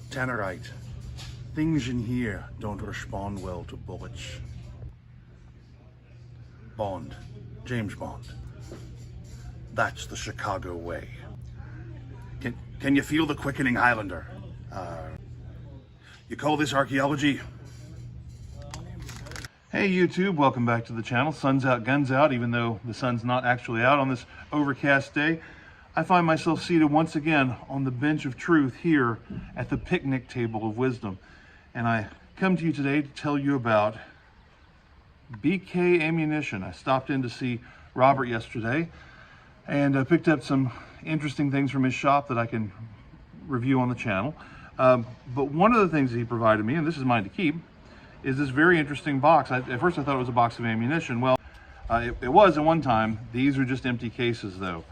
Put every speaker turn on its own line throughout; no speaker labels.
Tannerite. Things in here don't respond well to bullets. Bond. James Bond. That's the Chicago way. Can you feel the quickening, Highlander? You call this archaeology? Hey YouTube, welcome back to the channel. Sun's out, guns out, even though the sun's not actually out on this overcast day. I find myself seated once again on the bench of truth here at the picnic table of wisdom. And I come to you today to tell you about BK Ammunition. I stopped in to see Robert yesterday and I picked up some interesting things from his shop that I can review on the channel. But one of the things that he provided me, and this is mine to keep, is this very interesting box. At first I thought it was a box of ammunition. Well, it was at one time. These are just empty cases though.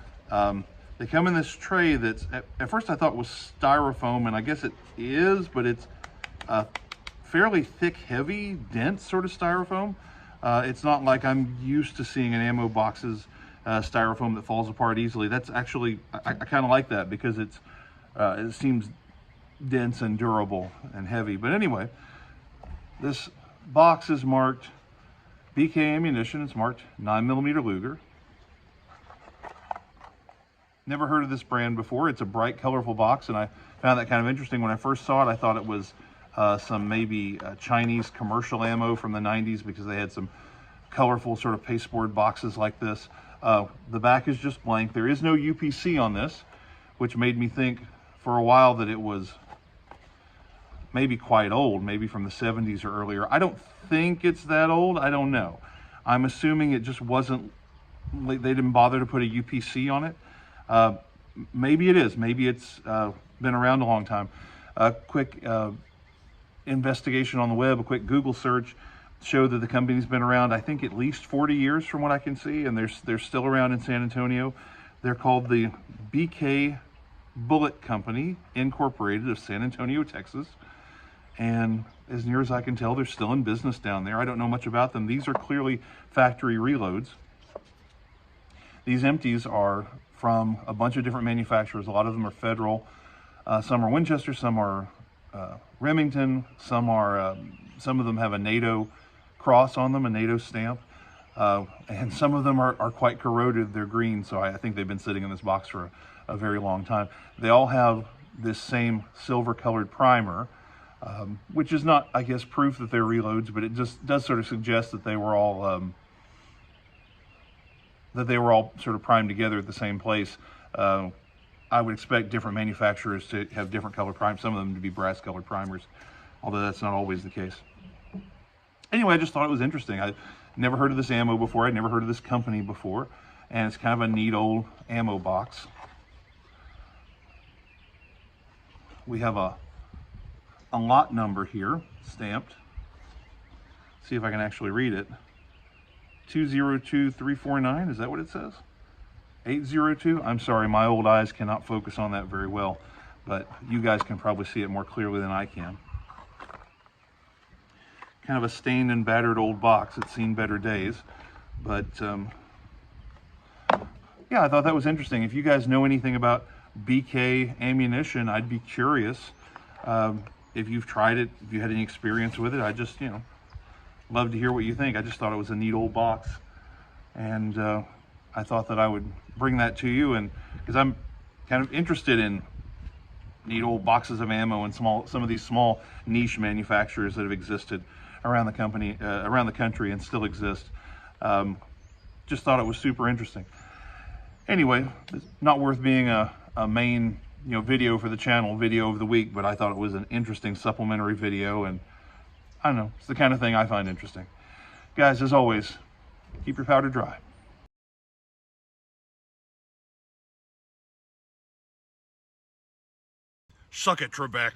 They come in this tray that's, at first I thought was styrofoam, and I guess it is, but it's fairly thick, heavy, dense sort of styrofoam. It's not like I'm used to seeing in ammo boxes styrofoam that falls apart easily. That's actually, I kind of like that because it seems dense and durable and heavy. But anyway, this box is marked BK Ammunition. It's marked 9mm Luger. Never heard of this brand before. It's a bright, colorful box, and I found that kind of interesting. When I first saw it, I thought it was some maybe Chinese commercial ammo from the 90s because they had some colorful sort of pasteboard boxes like this. The back is just blank. There is no UPC on this, which made me think for a while that it was maybe quite old, maybe from the 70s or earlier. I don't think it's that old. I don't know. I'm assuming it just wasn't, they didn't bother to put a UPC on it. Maybe it is. Maybe it's been around a long time. A quick investigation on the web, a quick Google search showed that the company's been around, I think, at least 40 years from what I can see, and they're still around in San Antonio. They're called the BK Bullet Company Incorporated of San Antonio, Texas. And as near as I can tell, they're still in business down there. I don't know much about them. These are clearly factory reloads. These empties are from a bunch of different manufacturers. A lot of them are Federal. Some are Winchester, some are Remington, some of them have a NATO cross on them, a NATO stamp. And some of them are quite corroded. They're green, so I think they've been sitting in this box for a very long time. They all have this same silver colored primer, which is not, I guess, proof that they're reloads, but it just does sort of suggest that they were all sort of primed together at the same place. I would expect different manufacturers to have different color primers, some of them to be brass colored primers, although that's not always the case. Anyway, I just thought it was interesting. I never heard of this ammo before. I'd never heard of this company before, and it's kind of a neat old ammo box. We have a lot number here stamped. See if I can actually read it. 202349, is that what it says? 802. I'm sorry, my old eyes cannot focus on that very well, but you guys can probably see it more clearly than I can. Kind of a stained and battered old box. It's seen better days, but yeah, I thought that was interesting. If you guys know anything about BK Ammunition, I'd be curious. If you've tried it, if you had any experience with it, I just, love to hear what you think. I just thought it was a neat old box, and I thought that I would bring that to you, and because I'm kind of interested in neat old boxes of ammo and some of these small niche manufacturers that have existed around the country and still exist. Just thought it was super interesting. Anyway, it's not worth being a main video for the channel, video of the week, but I thought it was an interesting supplementary video, and I don't know, it's the kind of thing I find interesting. Guys, as always, keep your powder dry. Suck it, Trebek.